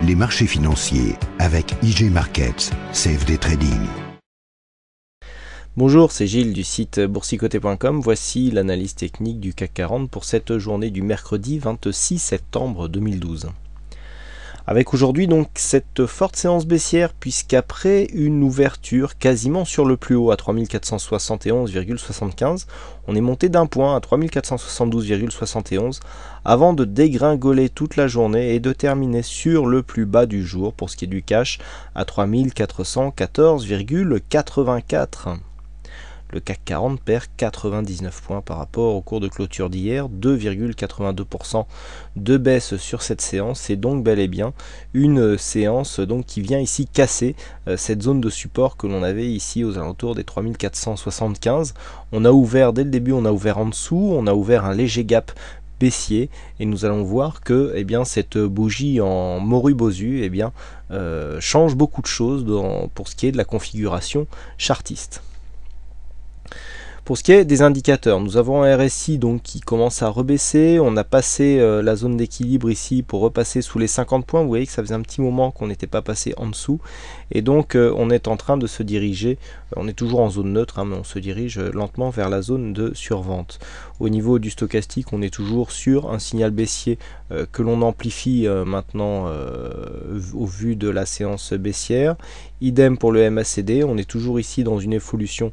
les marchés financiers avec IG Markets, CFD Trading. Bonjour, c'est Gilles du site boursicoté.com. Voici l'analyse technique du CAC 40 pour cette journée du mercredi 26 septembre 2012. Avec aujourd'hui donc cette forte séance baissière, puisqu'après une ouverture quasiment sur le plus haut à 3471,75, on est monté d'un point à 3472,71 avant de dégringoler toute la journée et de terminer sur le plus bas du jour pour ce qui est du cash à 3414,84. Le CAC 40 perd 99 points par rapport au cours de clôture d'hier, 2,82% de baisse sur cette séance. C'est donc bel et bien une séance donc qui vient ici casser cette zone de support que l'on avait ici aux alentours des 3475. On a ouvert dès le début, on a ouvert en dessous, on a ouvert un léger gap baissier et nous allons voir que cette bougie en morue Bosu change beaucoup de choses pour ce qui est de la configuration chartiste. Pour ce qui est des indicateurs, nous avons un RSI donc qui commence à rebaisser. On a passé la zone d'équilibre ici pour repasser sous les 50 points. Vous voyez que ça faisait un petit moment qu'on n'était pas passé en dessous. Et donc on est en train de se diriger, on est toujours en zone neutre, mais on se dirige lentement vers la zone de survente. Au niveau du stochastique, on est toujours sur un signal baissier que l'on amplifie maintenant au vu de la séance baissière. Idem pour le MACD, on est toujours ici dans une évolution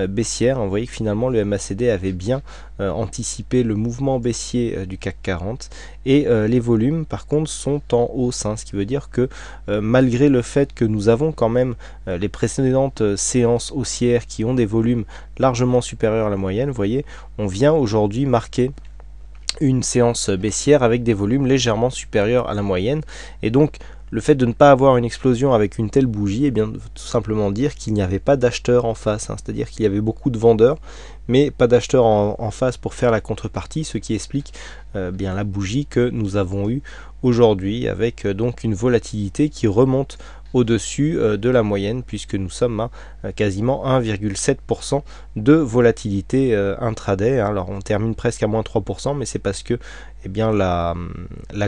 baissière. Vous voyez que finalement le MACD avait bien anticipé le mouvement baissier du CAC 40 et les volumes par contre sont en hausse, ce qui veut dire que malgré le fait que nous avons quand même les précédentes séances haussières qui ont des volumes largement supérieurs à la moyenne, vous voyez, on vient aujourd'hui marquer une séance baissière avec des volumes légèrement supérieurs à la moyenne, et donc le fait de ne pas avoir une explosion avec une telle bougie, tout simplement dire qu'il n'y avait pas d'acheteurs en face, c'est-à-dire qu'il y avait beaucoup de vendeurs, mais pas d'acheteurs en face pour faire la contrepartie, ce qui explique la bougie que nous avons eue aujourd'hui, avec donc une volatilité qui remonte au-dessus de la moyenne, puisque nous sommes à quasiment 1,7% de volatilité intraday. Alors on termine presque à moins 3%, mais c'est parce que la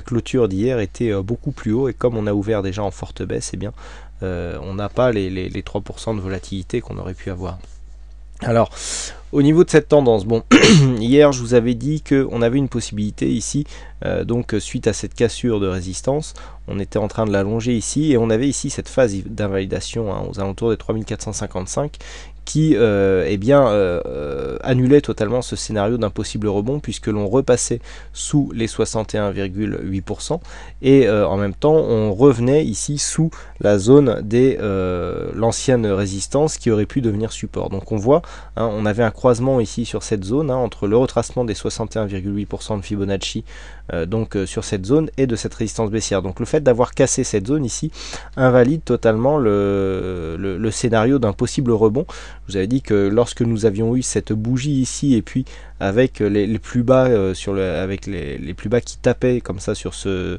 clôture d'hier était beaucoup plus haut, et comme on a ouvert déjà en forte baisse, on n'a pas les 3% de volatilité qu'on aurait pu avoir. Alors, au niveau de cette tendance, hier je vous avais dit qu'on avait une possibilité ici, donc suite à cette cassure de résistance, on était en train de l'allonger ici, et on avait ici cette phase d'invalidation aux alentours des 3455, qui annulait totalement ce scénario d'un possible rebond, puisque l'on repassait sous les 61,8% et en même temps on revenait ici sous la zone des l'ancienne résistance qui aurait pu devenir support. Donc on voit, on avait un croisement ici sur cette zone entre le retracement des 61,8% de Fibonacci sur cette zone et de cette résistance baissière. Donc le fait d'avoir cassé cette zone ici invalide totalement le scénario d'un possible rebond. Je vous avais dit que lorsque nous avions eu cette bougie ici, et puis avec les plus bas avec les plus bas qui tapaient comme ça sur ce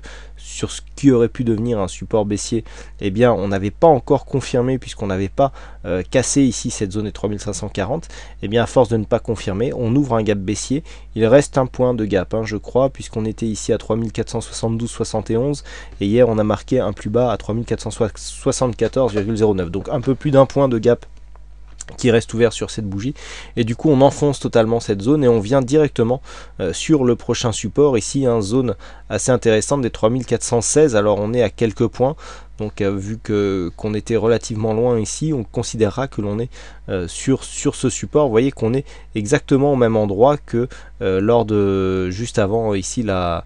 qui aurait pu devenir un support baissier, on n'avait pas encore confirmé, puisqu'on n'avait pas cassé ici cette zone des 3540. À force de ne pas confirmer, on ouvre un gap baissier. Il reste un point de gap, je crois, puisqu'on était ici à 3472,71 et hier on a marqué un plus bas à 3474,09. Donc un peu plus d'un point de gap qui reste ouvert sur cette bougie, et du coup on enfonce totalement cette zone et on vient directement sur le prochain support ici, zone assez intéressante des 3416. Alors on est à quelques points, donc vu qu'on était relativement loin ici, on considérera que l'on est sur ce support. Vous voyez qu'on est exactement au même endroit que lors de juste avant ici la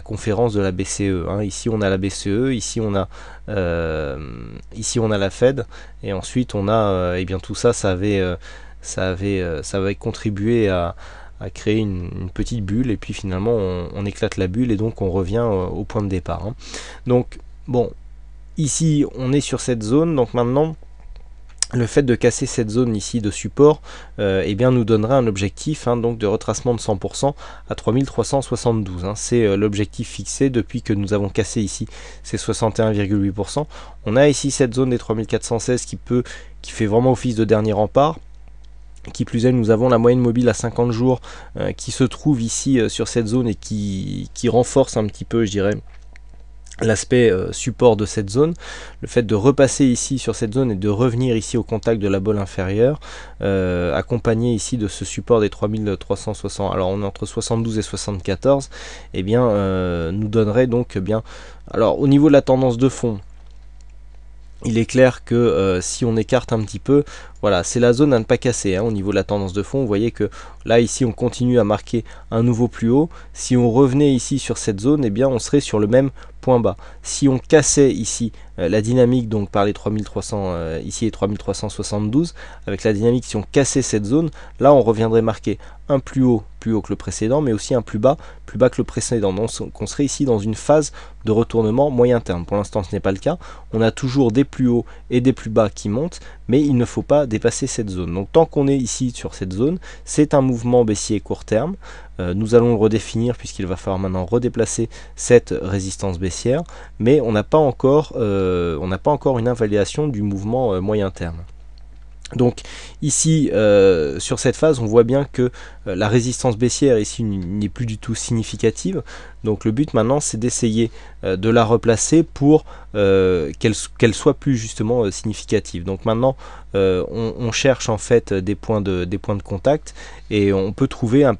conférence de la BCE. Ici on a la BCE, ici on a la Fed, et ensuite on a tout ça, ça avait contribué à créer une petite bulle, et puis finalement on éclate la bulle, et donc on revient au point de départ. Donc ici on est sur cette zone, donc maintenant le fait de casser cette zone ici de support nous donnerait un objectif donc de retracement de 100% à 3372. C'est l'objectif fixé depuis que nous avons cassé ici ces 61,8%. On a ici cette zone des 3416 qui fait vraiment office de dernier rempart. Qui plus est, nous avons la moyenne mobile à 50 jours qui se trouve ici sur cette zone, et qui renforce un petit peu, je dirais, l'aspect support de cette zone, le fait de repasser ici sur cette zone et de revenir ici au contact de la bolle inférieure, accompagné ici de ce support des 3360, alors on est entre 72 et 74, et bien nous donnerait donc bien, alors au niveau de la tendance de fond, il est clair que si on écarte un petit peu, voilà, c'est la zone à ne pas casser hein, au niveau de la tendance de fond. Vous voyez que là ici on continue à marquer un nouveau plus haut. Si on revenait ici sur cette zone, eh bien on serait sur le même point bas. Si on cassait ici la dynamique, donc par les 3300 ici et 3372, avec la dynamique, si on cassait cette zone, là on reviendrait marquer un plus haut que le précédent, mais aussi un plus bas que le précédent. Donc on serait ici dans une phase de retournement moyen terme. Pour l'instant ce n'est pas le cas. On a toujours des plus hauts et des plus bas qui montent, mais il ne faut pas dépasser cette zone. Donc tant qu'on est ici sur cette zone, c'est un mouvement baissier court terme. Nous allons le redéfinir puisqu'il va falloir maintenant redéplacer cette résistance baissière, mais on n'a pas encore une invalidation du mouvement moyen terme. Donc ici sur cette phase on voit bien que la résistance baissière ici n'est plus du tout significative, donc le but maintenant c'est d'essayer de la replacer pour qu'elle soit plus justement significative. Donc maintenant on cherche en fait des points de contact et on peut trouver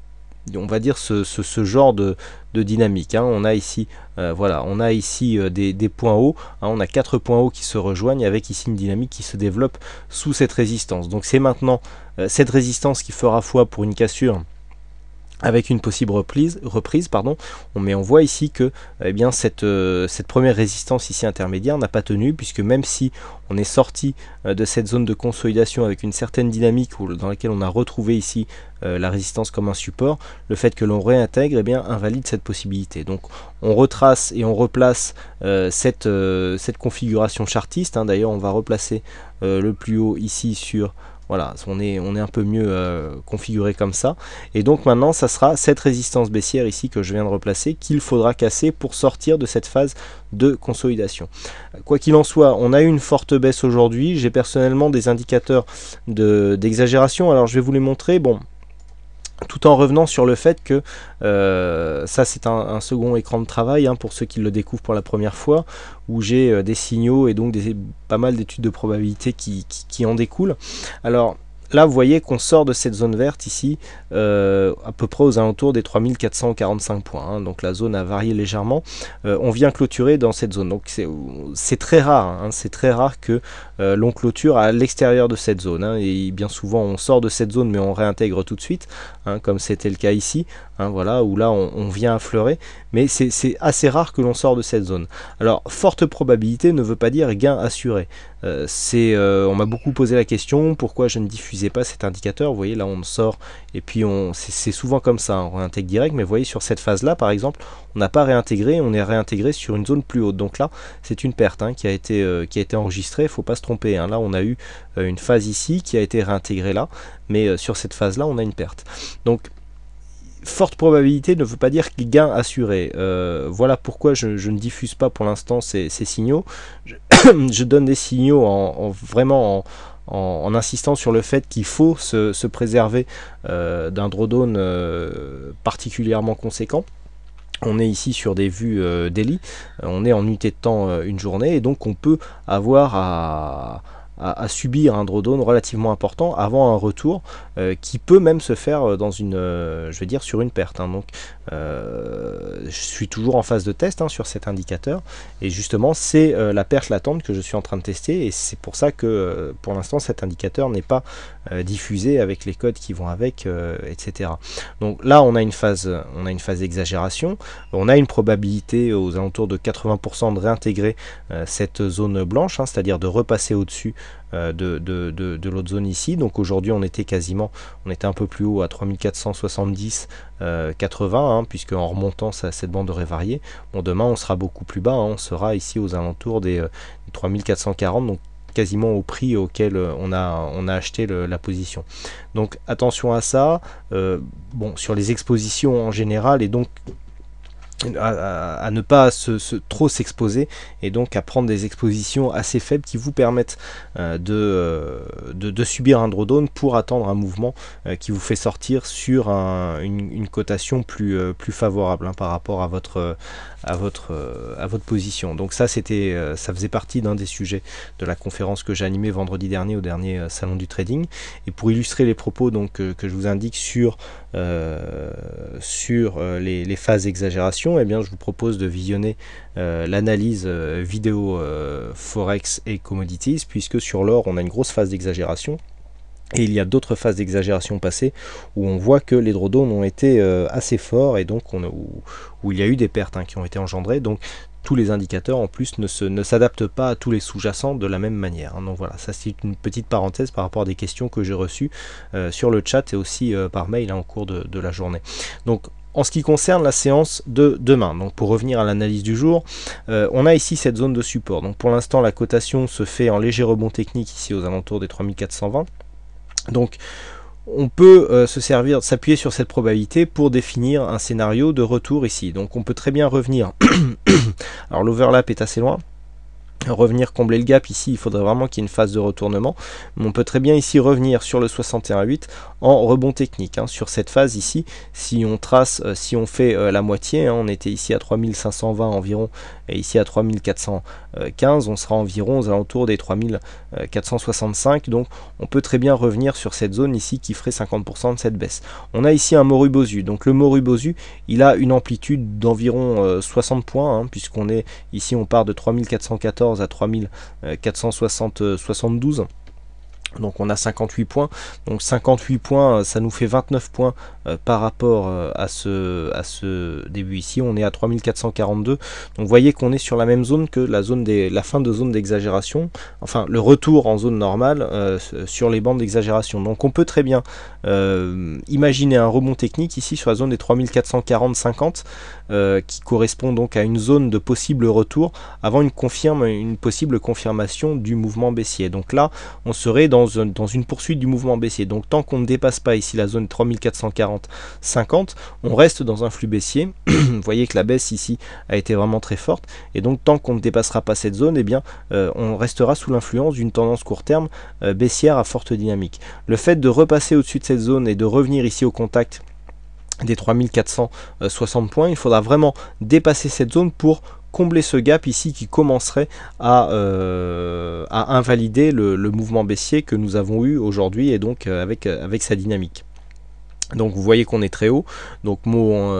on va dire ce genre de dynamique hein. On a ici voilà, on a ici des points hauts hein, on a 4 points hauts qui se rejoignent avec ici une dynamique qui se développe sous cette résistance. Donc c'est maintenant cette résistance qui fera foi pour une cassure avec une possible reprise, mais on voit ici que eh bien, cette première résistance ici intermédiaire n'a pas tenu, puisque même si on est sorti de cette zone de consolidation avec une certaine dynamique dans laquelle on a retrouvé ici la résistance comme un support, le fait que l'on réintègre eh bien, invalide cette possibilité. Donc on retrace et on replace cette configuration chartiste, hein. D'ailleurs on va replacer le plus haut ici sur... Voilà, on est un peu mieux configuré comme ça. Et donc maintenant, ça sera cette résistance baissière ici que je viens de replacer qu'il faudra casser pour sortir de cette phase de consolidation. Quoi qu'il en soit, on a eu une forte baisse aujourd'hui. J'ai personnellement des indicateurs d'exagération. Alors je vais vous les montrer. Bon, tout en revenant sur le fait que ça c'est un second écran de travail hein, pour ceux qui le découvrent pour la première fois, où j'ai des signaux et donc pas mal d'études de probabilité qui en découlent. Alors là vous voyez qu'on sort de cette zone verte ici à peu près aux alentours des 3445 points hein, donc la zone a varié légèrement. On vient clôturer dans cette zone, donc c'est très rare hein, c'est très rare que l'on clôture à l'extérieur de cette zone hein, et bien souvent on sort de cette zone mais on réintègre tout de suite hein, comme c'était le cas ici hein, voilà, où là on vient affleurer, mais c'est assez rare que l'on sort de cette zone. Alors forte probabilité ne veut pas dire gain assuré. On m'a beaucoup posé la question pourquoi je ne diffusais pas cet indicateur. Vous voyez là on sort et puis c'est souvent comme ça hein, on réintègre direct, mais vous voyez sur cette phase là par exemple on n'a pas réintégré, on est réintégré sur une zone plus haute, donc là c'est une perte hein, qui a été enregistrée. Il ne faut pas se tromper hein. Là on a eu une phase ici qui a été réintégrée là, mais sur cette phase là on a une perte. Donc forte probabilité ne veut pas dire gain assuré. Voilà pourquoi je ne diffuse pas pour l'instant ces signaux. Je donne des signaux vraiment en insistant sur le fait qu'il faut se préserver d'un drawdown particulièrement conséquent. On est ici sur des vues daily, on est en unité de temps une journée, et donc on peut avoir à subir un drawdown relativement important avant un retour qui peut même se faire dans une, je vais dire sur une perte hein. Donc je suis toujours en phase de test hein, sur cet indicateur, et justement c'est la perte latente que je suis en train de tester, et c'est pour ça que pour l'instant cet indicateur n'est pas diffusé avec les codes qui vont avec, etc. Donc là on a une phase d'exagération, on a une probabilité aux alentours de 80% de réintégrer cette zone blanche, hein, c'est-à-dire de repasser au-dessus de l'autre zone ici. Donc aujourd'hui on était un peu plus haut à 3470 80 hein, puisque en remontant cette bande aurait varié. Bon, demain on sera beaucoup plus bas hein, on sera ici aux alentours des 3440, donc quasiment au prix auquel on a acheté la position. Donc attention à ça. Bon, sur les expositions en général, et donc à ne pas trop s'exposer, et donc à prendre des expositions assez faibles qui vous permettent de subir un drawdown pour attendre un mouvement qui vous fait sortir sur une cotation plus favorable, hein, par rapport à votre position. Donc ça faisait partie d'un des sujets de la conférence que j'ai animée vendredi dernier au dernier salon du trading. Et pour illustrer les propos donc que je vous indique sur les phases d'exagération, eh bien je vous propose de visionner l'analyse vidéo Forex et Commodities, puisque sur l'or on a une grosse phase d'exagération. Et il y a d'autres phases d'exagération passées où on voit que les drawdowns ont été assez forts, et donc où il y a eu des pertes, hein, qui ont été engendrées. Donc tous les indicateurs en plus ne s'adaptent pas à tous les sous-jacents de la même manière, hein. Donc voilà, ça c'est une petite parenthèse par rapport à des questions que j'ai reçues sur le chat et aussi par mail, hein, au cours de la journée. Donc en ce qui concerne la séance de demain, donc pour revenir à l'analyse du jour, on a ici cette zone de support. Donc pour l'instant la cotation se fait en léger rebond technique ici aux alentours des 3420. Donc on peut s'appuyer sur cette probabilité pour définir un scénario de retour ici. Donc on peut très bien revenir, alors l'overlap est assez loin, revenir combler le gap ici, il faudrait vraiment qu'il y ait une phase de retournement, mais on peut très bien ici revenir sur le 61,8 en rebond technique, hein. Sur cette phase ici, si on trace, si on fait la moitié, hein, on était ici à 3520 environ et ici à 3415, on sera environ aux alentours des 3465, donc on peut très bien revenir sur cette zone ici qui ferait 50% de cette baisse. On a ici un Moru-Bosu, donc le Moru-Bosu il a une amplitude d'environ 60 points, hein, puisqu'on est ici, on part de 3414 à 3472. Donc on a 58 points, donc 58 points, ça nous fait 29 points par rapport à ce début ici. On est à 3442, donc vous voyez qu'on est sur la même zone que la fin de zone d'exagération, enfin le retour en zone normale sur les bandes d'exagération. Donc on peut très bien imaginer un rebond technique ici sur la zone des 3440-50 qui correspond donc à une zone de possible retour avant une possible confirmation du mouvement baissier. Donc là on serait dans une poursuite du mouvement baissier. Donc tant qu'on ne dépasse pas ici la zone 3440-50, on reste dans un flux baissier. Vous voyez que la baisse ici a été vraiment très forte, et donc tant qu'on ne dépassera pas cette zone, eh bien on restera sous l'influence d'une tendance court terme baissière à forte dynamique. Le fait de repasser au-dessus de cette zone et de revenir ici au contact des 3460 points, il faudra vraiment dépasser cette zone pour combler ce gap ici qui commencerait à invalider le mouvement baissier que nous avons eu aujourd'hui, et donc avec sa dynamique. Donc vous voyez qu'on est très haut, donc mon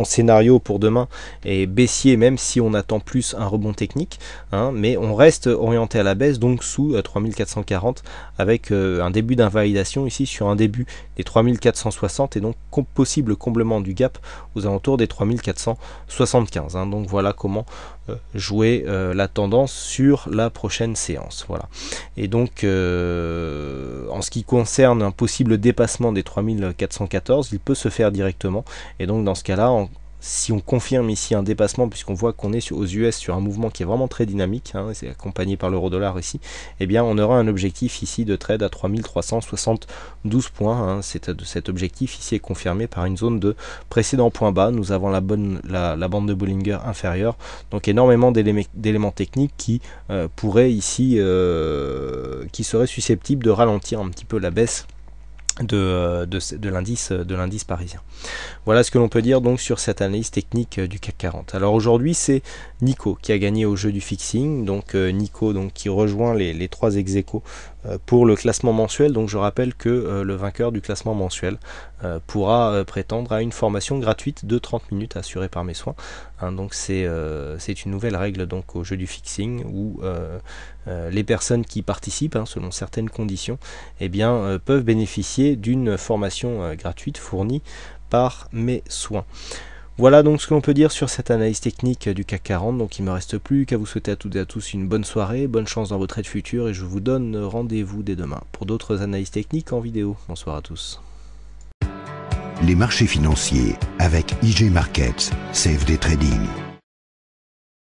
scénario pour demain est baissier, même si on attend plus un rebond technique, hein, mais on reste orienté à la baisse, donc sous 3440, avec un début d'invalidation ici sur un début des 3460, et donc possible comblement du gap aux alentours des 3475, hein. Donc voilà comment jouer la tendance sur la prochaine séance. Voilà. Et donc en ce qui concerne un possible dépassement des 3414, il peut se faire directement, et donc dans ce cas là, si on confirme ici un dépassement, puisqu'on voit qu'on est aux US sur un mouvement qui est vraiment très dynamique, hein, c'est accompagné par l'euro-dollar ici, eh bien on aura un objectif ici de trade à 3372 points, hein. Cet objectif ici est confirmé par une zone de précédent point bas. Nous avons la bande de Bollinger inférieure, donc énormément d'éléments techniques qui pourraient ici, qui seraient susceptibles de ralentir un petit peu la baisse de l'indice parisien. Voilà ce que l'on peut dire donc sur cette analyse technique du CAC 40. Alors aujourd'hui c'est Nico qui a gagné au jeu du fixing, donc Nico donc qui rejoint les trois ex-aequo pour le classement mensuel. Donc je rappelle que le vainqueur du classement mensuel pourra prétendre à une formation gratuite de 30 minutes assurée par mes soins, hein. Donc c'est une nouvelle règle donc au jeu du fixing où les personnes qui participent, hein, selon certaines conditions, eh bien, peuvent bénéficier d'une formation gratuite fournie par mes soins. Voilà donc ce que l'on peut dire sur cette analyse technique du CAC 40. Donc il ne me reste plus qu'à vous souhaiter à toutes et à tous une bonne soirée, bonne chance dans vos trades futurs, et je vous donne rendez-vous dès demain pour d'autres analyses techniques en vidéo. Bonsoir à tous. Les marchés financiers avec IG Markets, CFD Trading.